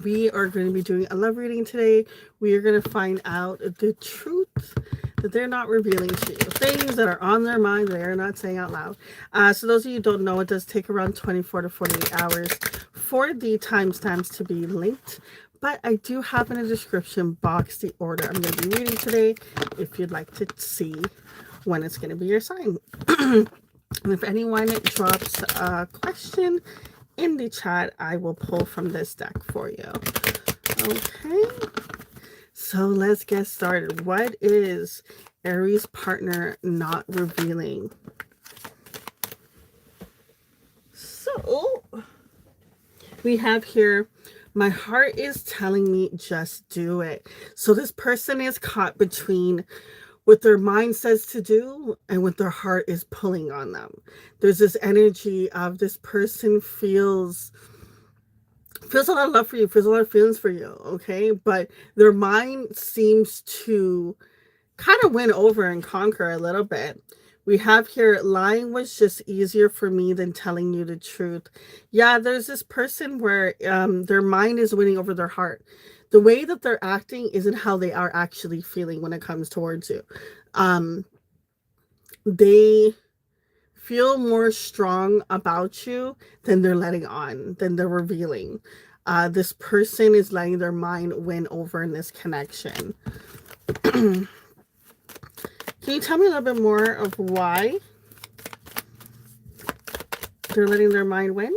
we are going to be doing a love reading today. We are going to find out the truth that they're not revealing to you. Things that are on their mind, they are not saying out loud. So those of you who don't know, it does take around 24 to 48 hours for the timestamps to be linked. But I do have in the description box the order I'm going to be reading today if you'd like to see when it's going to be your sign. And if anyone drops a question in the chat, I will pull from this deck for you. Okay, so let's get started. What is Aries partner not revealing? So we have here, my heart is telling me just do it. So this person is caught between what their mind says to do and what their heart is pulling on them. There's this energy of this person feels a lot of love for you, feels a lot of feelings for you, okay? But their mind seems to kind of win over and conquer a little bit. We have here, lying was just easier for me than telling you the truth. Yeah, there's this person where their mind is winning over their heart. The way that they're acting isn't how they are actually feeling when it comes towards you. They feel more strong about you than they're letting on, than they're revealing. This person is letting their mind win over in this connection. Can you tell me a little bit more of why they're letting their mind win?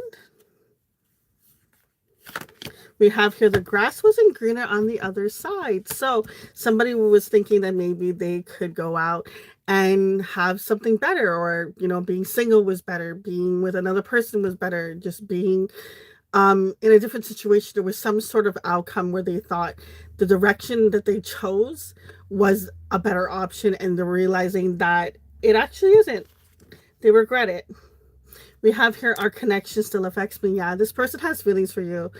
We have here, the grass wasn't greener on the other side. So somebody was thinking that maybe they could go out and have something better, or, you know, being single was better, being with another person was better, just being in a different situation. There was some sort of outcome where they thought the direction that they chose was a better option, and they're realizing that it actually isn't. They regret it. We have here, our connection still affects me. Yeah, this person has feelings for you,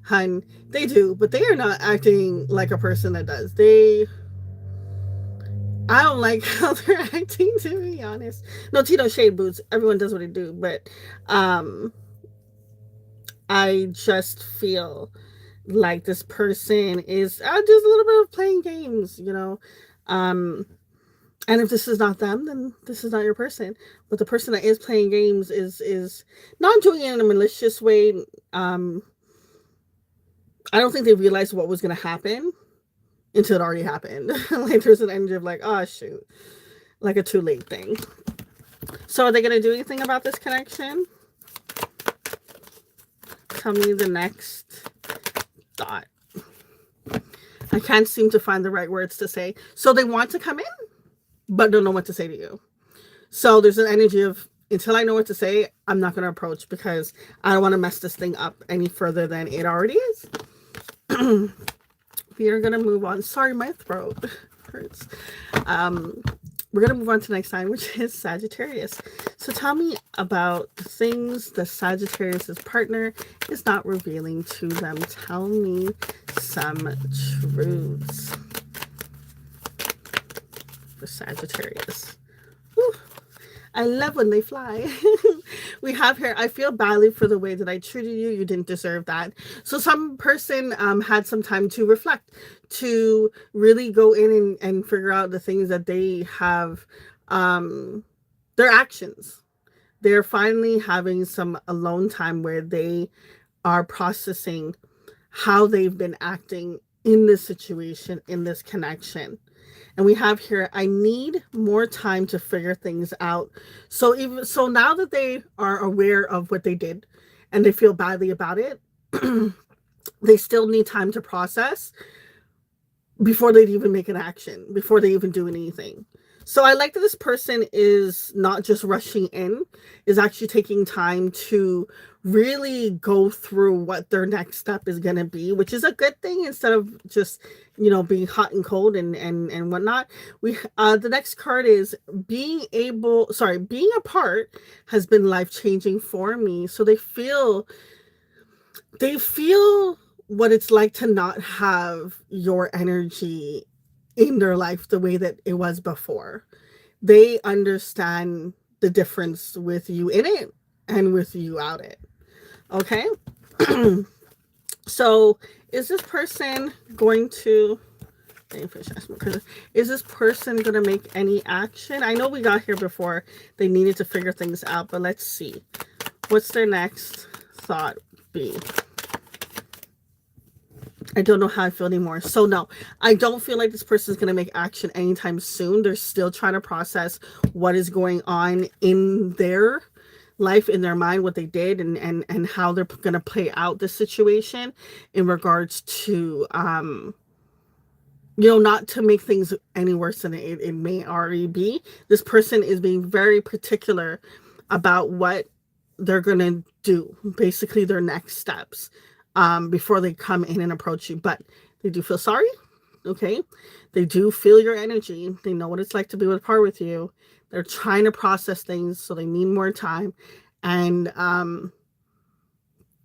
hun. They do, but they are not acting like a person that does. I don't like how they're acting, to be honest. No, Tito shade boots. Everyone does what they do, but I just feel like this person is just a little bit of playing games, you know. And if this is not them, then this is not your person. But the person that is playing games is not doing it in a malicious way. I don't think they realized what was going to happen until it already happened. Like, there's an energy of like, oh shoot, like a too late thing. So are they going to do anything about this connection? Tell me the next thought. I can't seem to find the right words to say. So they want to come in, but don't know what to say to you. So there's an energy of, until I know what to say, I'm not going to approach, because I don't want to mess this thing up any further than it already is. We are going to move on. Sorry, my throat hurts. We're going to move on to the next sign, which is Sagittarius. So tell me about the things the Sagittarius' partner is not revealing to them. Tell me some truths for Sagittarius. Whew. I love when they fly. We have here, I feel badly for the way that I treated you. You didn't deserve that. So some person had some time to reflect, to really go in and figure out the things that they have, their actions. They're finally having some alone time where they are processing how they've been acting in this situation, in this connection. And we have here, I need more time to figure things out. So now that they are aware of what they did and they feel badly about it, they still need time to process before they even make an action, before they even do anything. So I like that this person is not just rushing in, is actually taking time to really go through what their next step is going to be, which is a good thing, instead of just, you know, being hot and cold and whatnot. The next card is being apart has been life-changing for me. So they feel what it's like to not have your energy in their life the way that it was before. They understand the difference with you in it and with you out it. Okay. So Is this person going to... Is this person going to make any action? I know we got here before they needed to figure things out, but let's see. What's their next thought be? I don't know how I feel anymore. So no, I don't feel like this person is going to make action anytime soon. They're still trying to process what is going on in their life, in their mind, what they did, and how they're going to play out the situation in regards to, not to make things any worse than it may already be. This person is being very particular about what they're going to do, basically their next steps, before they come in and approach you. But they do feel sorry, okay? They do feel your energy. They know what it's like to be apart with you. They're trying to process things, so they need more time. And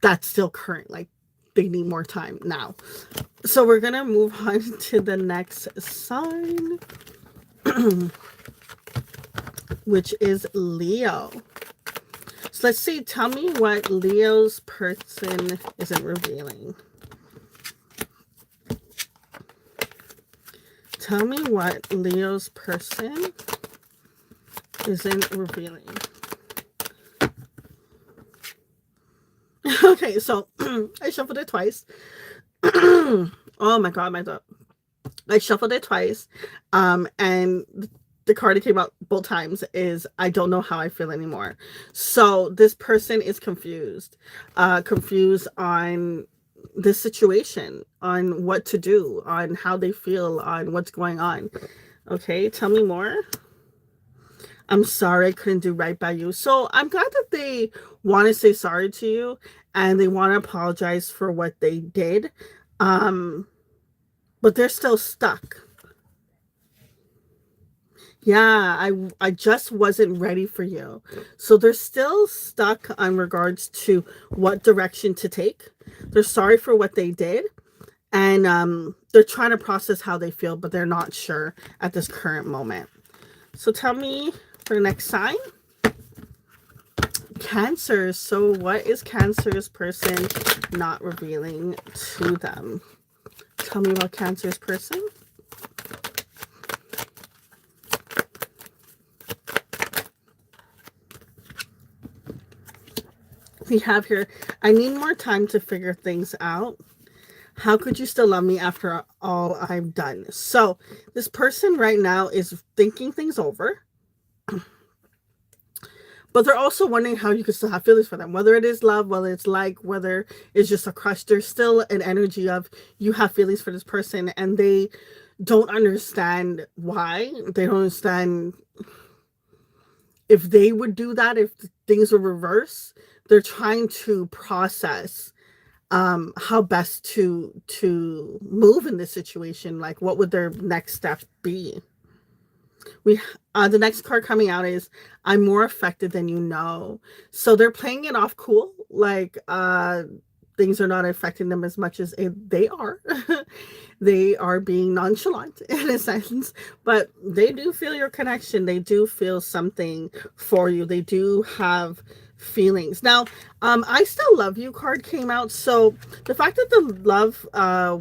that's still current. Like, they need more time now. So we're going to move on to the next sign, which is Leo. So let's see. Tell me what Leo's person isn't revealing. Tell me what Leo's person isn't revealing. Okay, so I shuffled it twice. Oh my God, I shuffled it twice. And the card that came out both times is I don't know how I feel anymore. So this person is confused. Confused on this situation, on what to do, on how they feel, on what's going on. Okay, tell me more. I'm sorry I couldn't do right by you. So I'm glad that they want to say sorry to you and they want to apologize for what they did. But they're still stuck. Yeah, I just wasn't ready for you. So they're still stuck on regards to what direction to take. They're sorry for what they did. And they're trying to process how they feel, but they're not sure at this current moment. So tell me for the next sign. Cancer. So what is Cancer's person not revealing to them? Tell me about Cancer's person. We have here, I need more time to figure things out. How could you still love me after all I've done? So this person right now is thinking things over. But they're also wondering how you can still have feelings for them. Whether it is love, whether it's like, whether it's just a crush. There's still an energy of you have feelings for this person. And they don't understand why. They don't understand if they would do that, if things were reversed. They're trying to process how best to move in this situation. Like, what would their next steps be? The next card coming out is I'm more affected than you know. So they're playing it off cool, like things are not affecting them as much as they are. They are being nonchalant in a sense, but they do feel your connection. They do feel something for you. They do have feelings. Now, I still love you card came out. So the fact that the love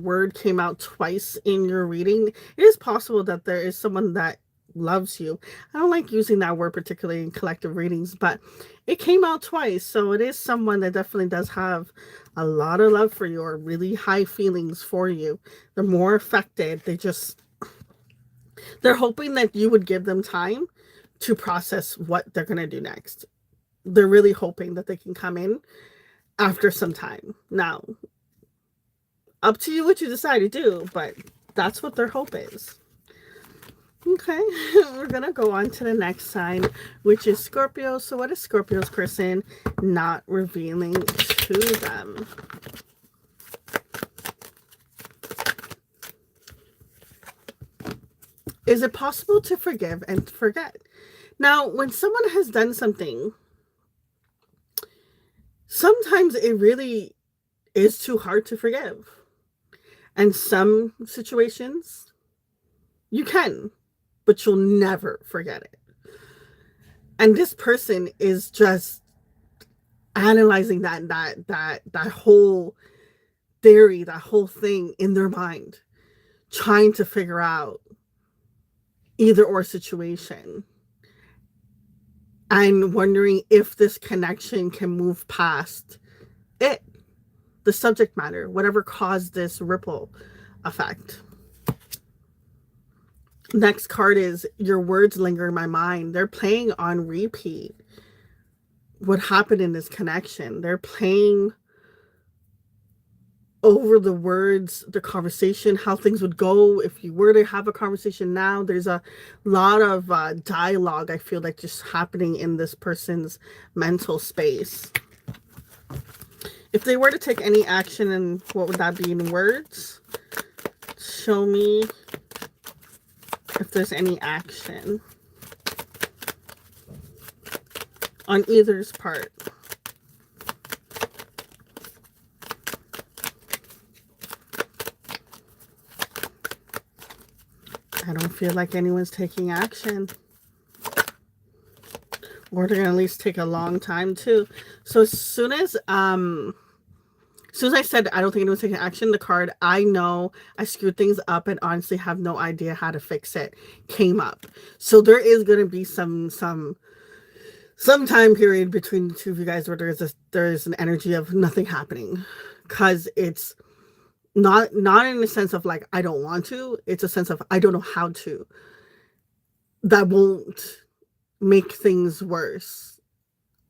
word came out twice in your reading, it is possible that there is someone that loves you. I don't like using that word particularly in collective readings, but it came out twice. So it is someone that definitely does have a lot of love for you or really high feelings for you. They're more affected. They're hoping that you would give them time to process what they're going to do next. They're really hoping that they can come in after some time. Now, up to you what you decide to do, but that's what their hope is. Okay, we're going to go on to the next sign, which is Scorpio. So what is Scorpio's person not revealing to them? Is it possible to forgive and forget? Now, when someone has done something, sometimes it really is too hard to forgive. And some situations, you can, but you'll never forget it. And this person is just analyzing that whole theory, that whole thing in their mind, trying to figure out either or situation and wondering if this connection can move past it, the subject matter, whatever caused this ripple effect. Next card is your words linger in my mind. They're playing on repeat what happened in this connection. They're playing over the words, the conversation, how things would go if you were to have a conversation now. There's a lot of dialogue, I feel like, just happening in this person's mental space. If they were to take any action, and what would that be in words? Show me if there's any action on either's part. I don't feel like anyone's taking action. Or they're going to at least take a long time too. So as soon as I said I don't think anyone's taking action, the card I know I screwed things up and honestly have no idea how to fix it came up. So there is going to be some time period between the two of you guys where there's an energy of nothing happening, because it's not in the sense of like I don't want to, it's a sense of I don't know how to. That won't make things worse.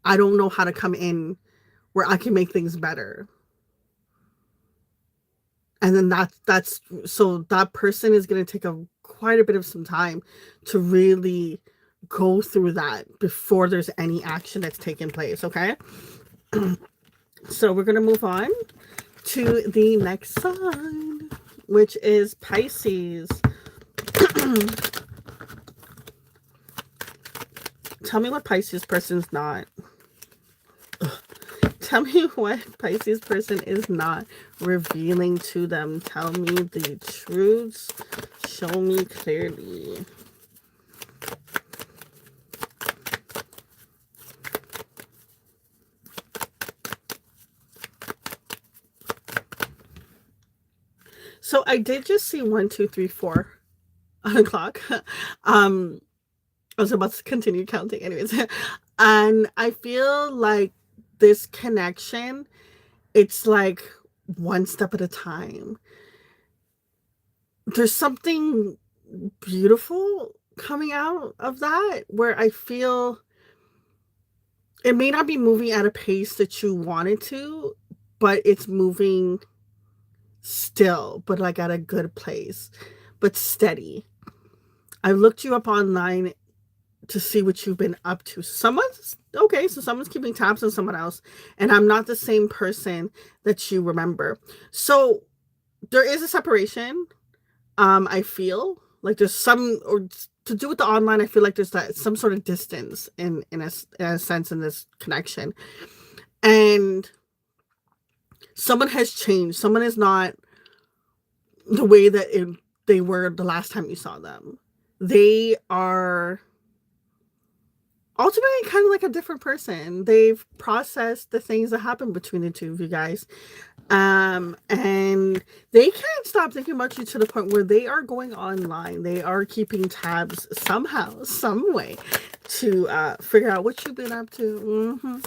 I don't know how to come in where I can make things better. And then that's so that person is going to take quite a bit of some time to really go through that before there's any action that's taking place. Okay. So we're going to move on to the next sign, which is Pisces. Tell me what Pisces person's not. Tell me what Pisces person is not revealing to them. Tell me the truths. Show me clearly. So I did just see 1, 2, 3, 4 on the clock. I was about to continue counting anyways. And I feel like this connection, it's like one step at a time. There's something beautiful coming out of that, where I feel it may not be moving at a pace that you want it to, but it's moving still, but like at a good place, but steady. I looked you up online to see what you've been up to. Someone's keeping tabs on someone else, and I'm not the same person that you remember. So there is a separation. I feel like there's some, or to do with the online, I feel like there's that some sort of distance in a sense in this connection, and someone has changed. Someone is not the way that they were the last time you saw them. They are ultimately kind of like a different person. They've processed the things that happened between the two of you guys. And they can't stop thinking about you to the point where they are going online. They are keeping tabs somehow, some way, to figure out what you've been up to.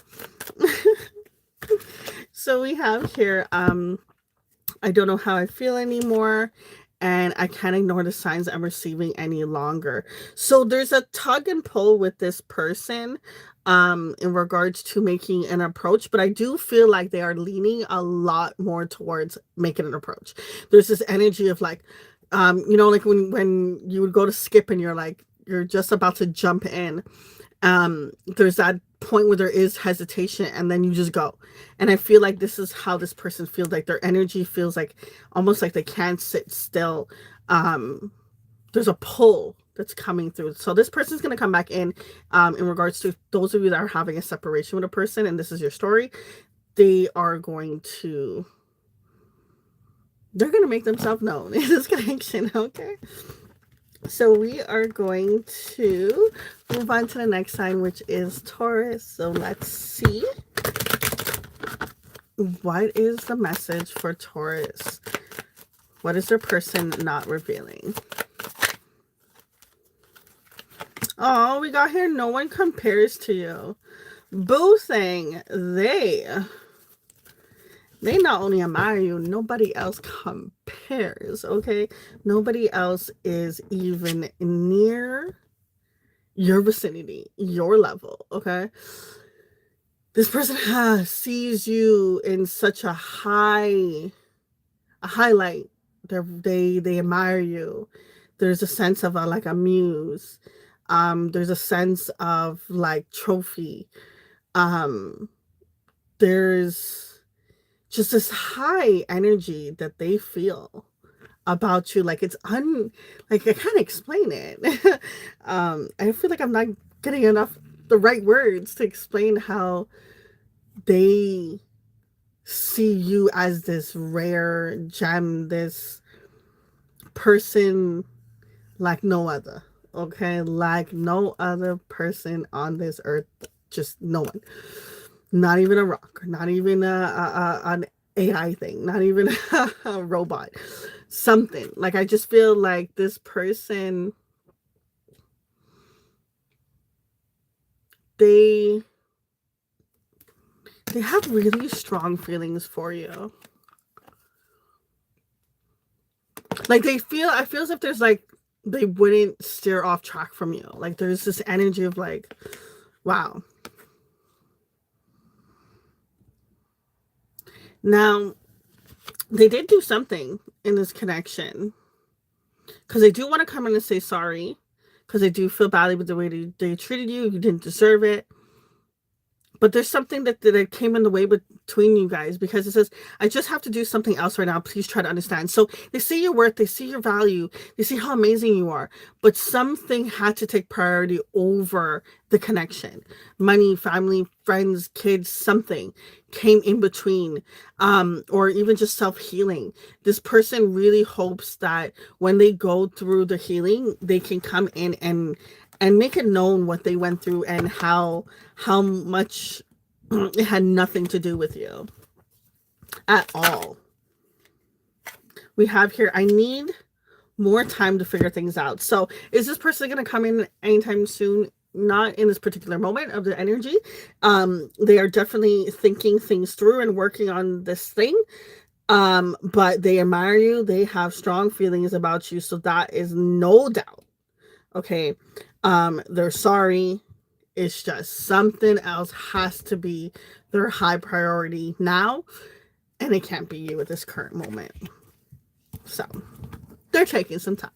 So we have here, I don't know how I feel anymore, and I can't ignore the signs I'm receiving any longer. So there's a tug and pull with this person in regards to making an approach, but I do feel like they are leaning a lot more towards making an approach. There's this energy of like, like when you would go to skip and you're just about to jump in. There's that point where there is hesitation, and then you just go. And I feel like this is how this person feels. Like their energy feels like almost like they can't sit still. There's a pull that's coming through. So this person's going to come back in regards to those of you that are having a separation with a person, and this is your story. They're going to make themselves known in this connection. Okay. So we are going to move on to the next sign, which is Taurus. So let's see. What is the message for Taurus? What is their person not revealing? Oh, we got here. No one compares to you. Boo thing. They not only admire you, nobody else compares, okay? Nobody else is even near your vicinity, your level, okay? This person sees you in such a highlight. They admire you. There's a sense of like a muse. There's a sense of like trophy. Um, there's just this high energy that they feel about you. Like like I can't explain it. I feel like I'm not getting enough the right words to explain how they see you as this rare gem, this person like no other. Okay, like no other person on this earth, just no one. Not even a rock, not even an AI thing, not even a robot. Something. Like I just feel like this person, they have really strong feelings for you. Like I feel as if there's like they wouldn't steer off track from you. Like there's this energy of like, wow. Now, they did do something in this connection because they do want to come in and say sorry because they do feel badly with the way they treated you. You didn't deserve it. But there's something that came in the way between you guys because it says, I just have to do something else right now. Please try to understand. So they see your worth, they see your value, they see how amazing you are. But something had to take priority over the connection. Money, family, friends, kids, something came in between, or even just self-healing. This person really hopes that when they go through the healing, they can come in and make it known what they went through and how much it had nothing to do with you at all. We have here, I need more time to figure things out. So is this person going to come in anytime soon? Not in this particular moment of the energy. They are definitely thinking things through and working on this thing. But they admire you. They have strong feelings about you. So that is no doubt. Okay. They're sorry. It's just something else has to be their high priority now. And it can't be you at this current moment. So they're taking some time.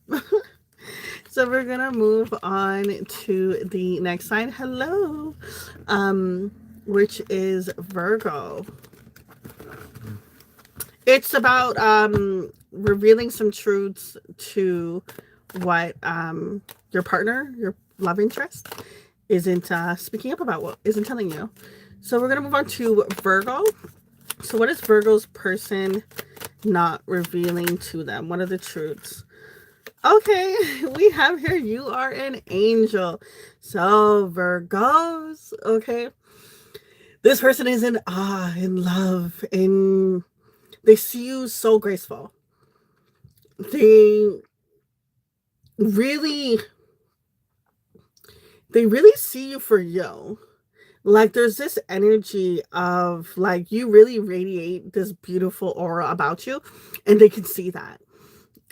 So we're gonna move on to the next sign. Hello, which is Virgo. It's about revealing some truths to what your partner, your love interest, isn't speaking up about, what isn't telling you. So we're gonna move on to Virgo. So what is Virgo's person not revealing to them? What are the truths? Okay, we have here, you are an angel. So Virgos, okay, this person is in awe, in love, and they see you so graceful. They really see you for you. Like there's this energy of like you really radiate this beautiful aura about you, and they can see that.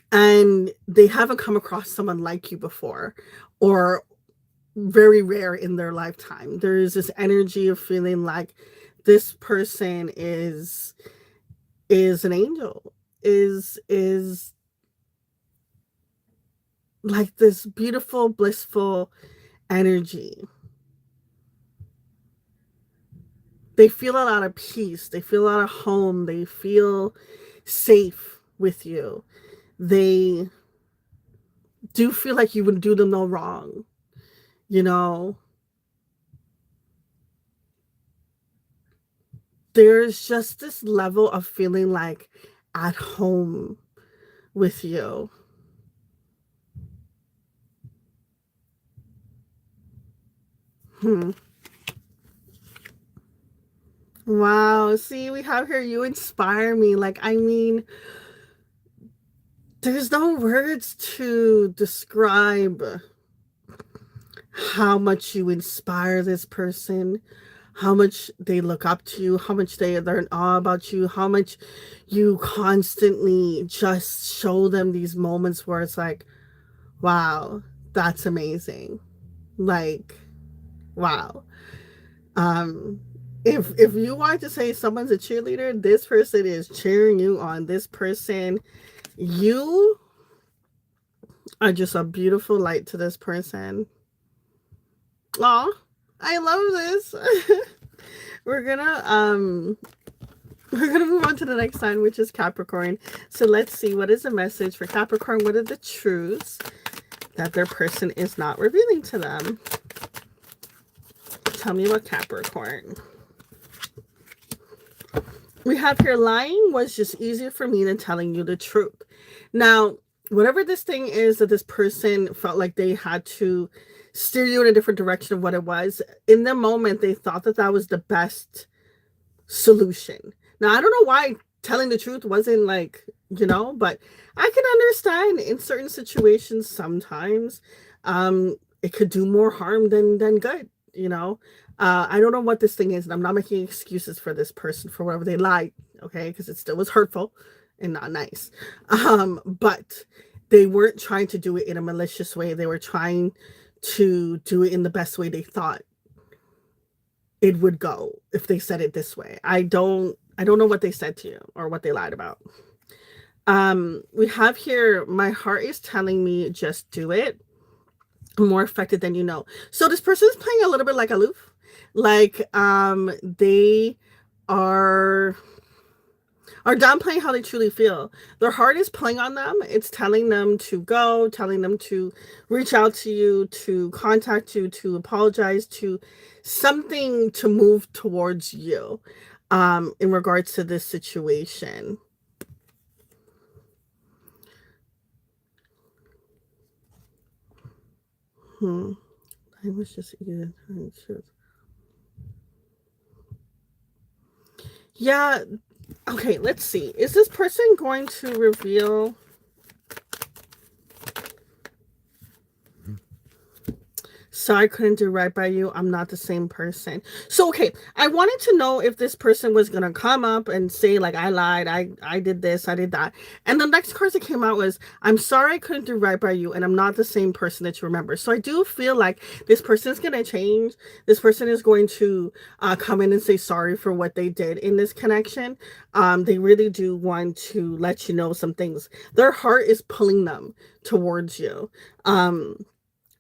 And they haven't come across someone like you before, or very rare in their lifetime. There's this energy of feeling like this person is an angel, is like this beautiful, blissful energy. They feel a lot of peace. They feel a lot of home. They feel safe with you. They do feel like you would do them no wrong, you know. There's just this level of feeling like at home with you. Hmm. Wow. See, we have here, you inspire me. Like, I mean, there's no words to describe how much you inspire this person, how much they look up to you, how much they're in awe about you, how much you constantly just show them these moments where it's like, wow, that's amazing. Like, wow. Um, if you want to say someone's a cheerleader, this person is cheering you on. This person, you are just a beautiful light to this person. Aw, I love this. we're gonna move on to the next sign, which is Capricorn. So let's see, what is the message for Capricorn? What are the truths that their person is not revealing to them? Tell me about Capricorn. We have here, lying was just easier for me than telling you the truth. Now, whatever this thing is that this person felt like they had to steer you in a different direction of what it was, in the moment, they thought that that was the best solution. Now, I don't know why telling the truth wasn't like, but I can understand in certain situations sometimes it could do more harm than good, I don't know what this thing is, and I'm not making excuses for this person for whatever they lied, okay, because it still was hurtful and not nice. But they weren't trying to do it in a malicious way. They were trying to do it in the best way they thought it would go if they said it this way. I don't know what they said to you or what they lied about. We have here, my heart is telling me just do it. More affected than you know. So this person is playing a little bit like aloof. Like they are downplaying how they truly feel. Their heart is playing on them. It's telling them to go, telling them to reach out to you, to contact you, to apologize, to something to move towards you in regards to this situation. I was just eating truth. Yeah. Okay, let's see. Is this person going to reveal? So I couldn't do right by you. I'm not the same person. So, okay, I wanted to know if this person was going to come up and say, like, I lied. I did this. I did that. And the next card that came out was, I'm sorry I couldn't do right by you. And I'm not the same person that you remember. So I do feel like this person is going to change. This person is going to come in and say sorry for what they did in this connection. They really do want to let you know some things. Their heart is pulling them towards you.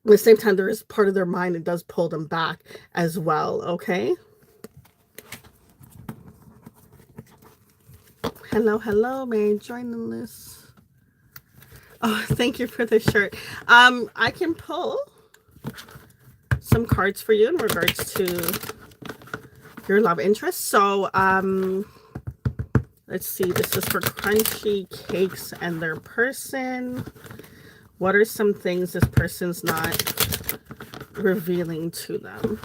At the same time, there is part of their mind that does pull them back as well, okay? Hello, may I join the list? Oh, thank you for the shirt. I can pull some cards for you in regards to your love interest. So, let's see, this is for Crunchy Cakes and their person. What are some things this person's not revealing to them?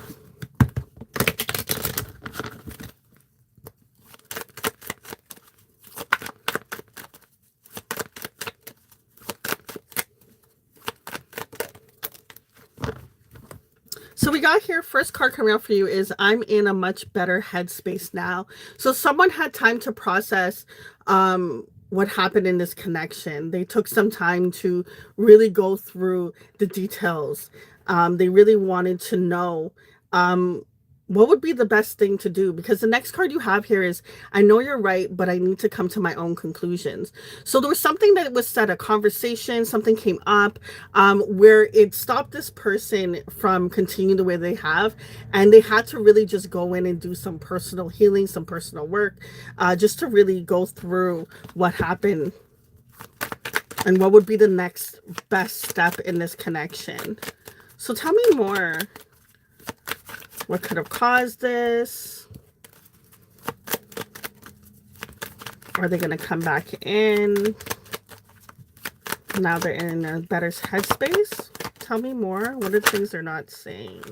So we got here, first card coming out for you is, I'm in a much better headspace now. So someone had time to process what happened in this connection. They took some time to really go through the details. They really wanted to know what would be the best thing to do, because the next card you have here is, I know you're right, but I need to come to my own conclusions. So there was something that was said, a conversation, something came up where it stopped this person from continuing the way they have, and they had to really just go in and do some personal healing, some personal work, just to really go through what happened and what would be the next best step in this connection. So tell me more. What could have caused this? Are they going to come back in? Now they're in a better headspace? Tell me more. What are things they're not saying?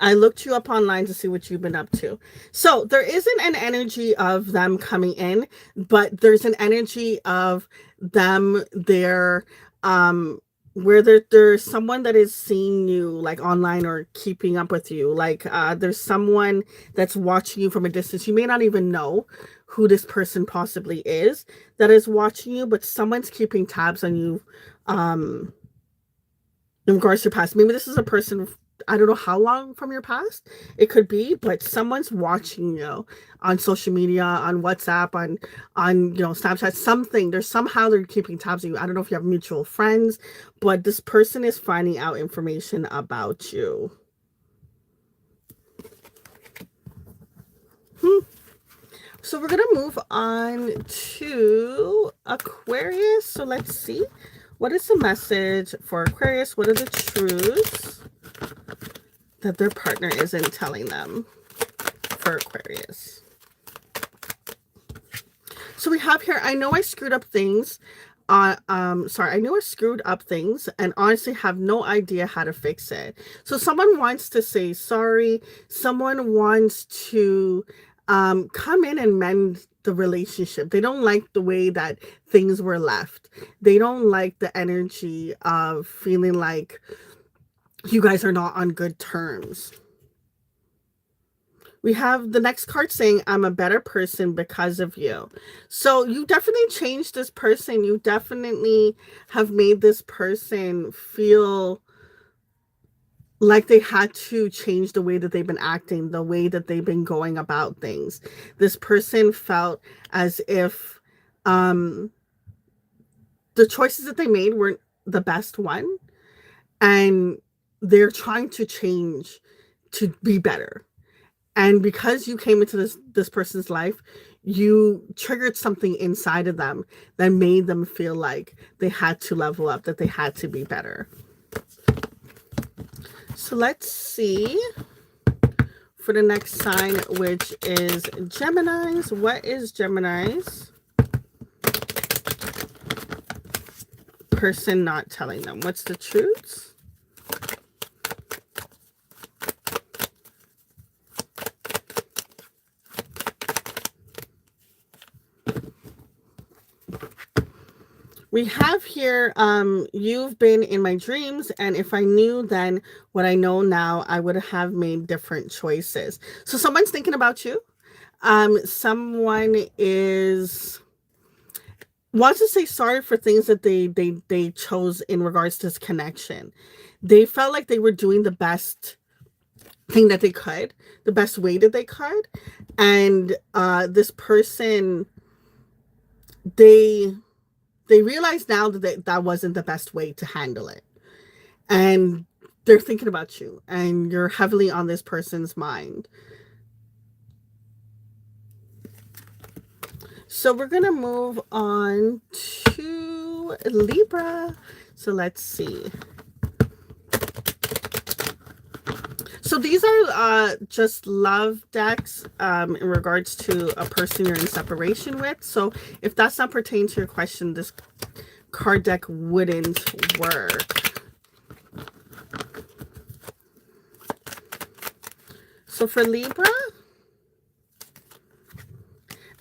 I looked you up online to see what you've been up to. So there isn't an energy of them coming in, but there's an energy of them there, where there's someone that is seeing you like online or keeping up with you. Like there's someone that's watching you from a distance. You may not even know who this person possibly is that is watching you, but someone's keeping tabs on you in regards to your past. Maybe this is a person, I don't know how long from your past it could be, but someone's watching you on social media, on WhatsApp, on Snapchat, something. There's somehow they're keeping tabs on you. I don't know if you have mutual friends, but this person is finding out information about you. So we're gonna move on to Aquarius. So let's see. What is the message for Aquarius? What are the truths that their partner isn't telling them for Aquarius? So we have here, I know I screwed up things. I know I screwed up things and honestly have no idea how to fix it. So someone wants to say sorry. Someone wants to come in and mend the relationship. They don't like the way that things were left. They don't like the energy of feeling like you guys are not on good terms. We have the next card saying, I'm a better person because of you. So you definitely changed this person. You definitely have made this person feel like they had to change the way that they've been acting, the way that they've been going about things. This person felt as if the choices that they made weren't the best one, and they're trying to change to be better. And because you came into this person's life, you triggered something inside of them that made them feel like they had to level up, that they had to be better. So let's see for the next sign, which is Geminis. What is Geminis? Person not telling them. What's the truths? We have here, you've been in my dreams, and if I knew then what I know now, I would have made different choices. So someone's thinking about you. Someone wants to say sorry for things that they chose in regards to this connection. They felt like they were doing the best thing that they could, the best way that they could. And this person, they realize now that that wasn't the best way to handle it. And they're thinking about you, and you're heavily on this person's mind. So we're going to move on to Libra. So let's see. So these are just love decks in regards to a person you're in separation with. So if that's not pertaining to your question, this card deck wouldn't work. So for Libra,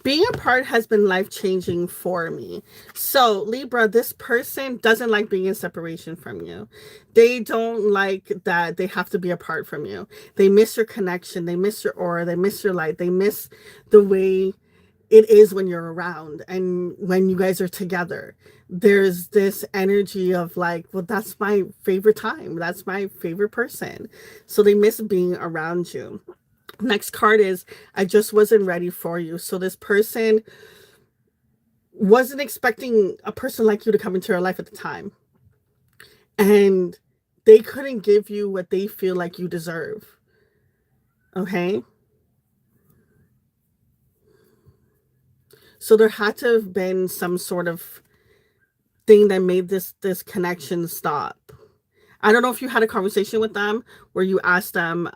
being apart has been life-changing for me. So Libra, this person doesn't like being in separation from you. They don't like that they have to be apart from you. They miss your connection. They miss your aura. They miss your light. They miss the way it is when you're around and when you guys are together. There's this energy of like, well, that's my favorite time. That's my favorite person. So they miss being around you. Next card is, I just wasn't ready for you. So this person wasn't expecting a person like you to come into her life at the time. And they couldn't give you what they feel like you deserve. Okay? So there had to have been some sort of thing that made this connection stop. I don't know if you had a conversation with them where you asked them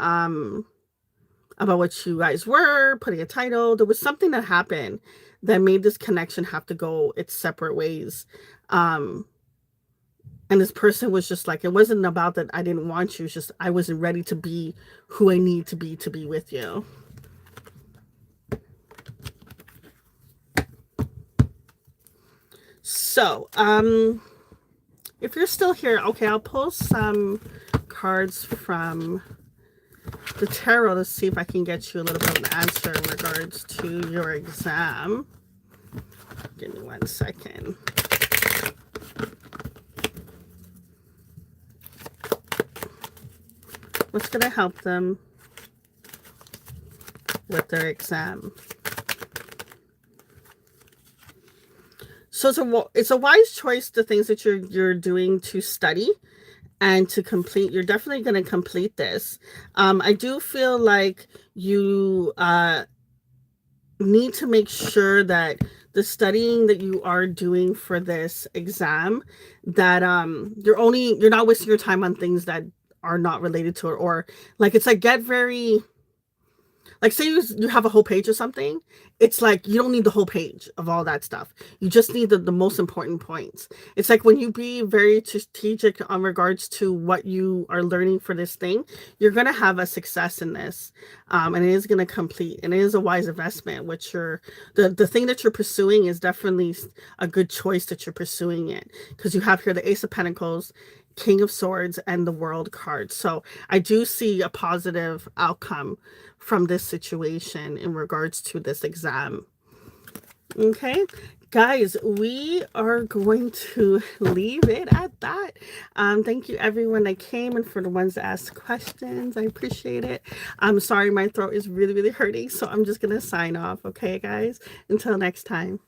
about what you guys were, putting a title. There was something that happened that made this connection have to go its separate ways. And this person was just like, it wasn't about that I didn't want you. It's just I wasn't ready to be who I need to be with you. So, if you're still here, okay, I'll pull some cards from the tarot to see if I can get you a little bit of an answer in regards to your exam. Give me 1 second. What's going to help them with their exam? So it's a wise choice, the things that you're doing to study and to complete. You're definitely going to complete this. I do feel like you need to make sure that the studying that you are doing for this exam, that you're not wasting your time on things that are not related to it, or like, it's like, get very, like, say you have a whole page or something, it's like you don't need the whole page of all that stuff. You just need the most important points. It's like when you be very strategic on regards to what you are learning for this thing, you're going to have a success in this, and it is going to complete, and it is a wise investment. Which the thing that you're pursuing is definitely a good choice that you're pursuing it, because you have here the Ace of Pentacles, King of Swords, and the World card. So I do see a positive outcome from this situation in regards to this exam. Okay, guys, we are going to leave it at that. Thank you everyone that came, and for the ones that asked questions, I appreciate it. I'm sorry, my throat is really hurting, so I'm just gonna sign off. Okay, guys, until next time.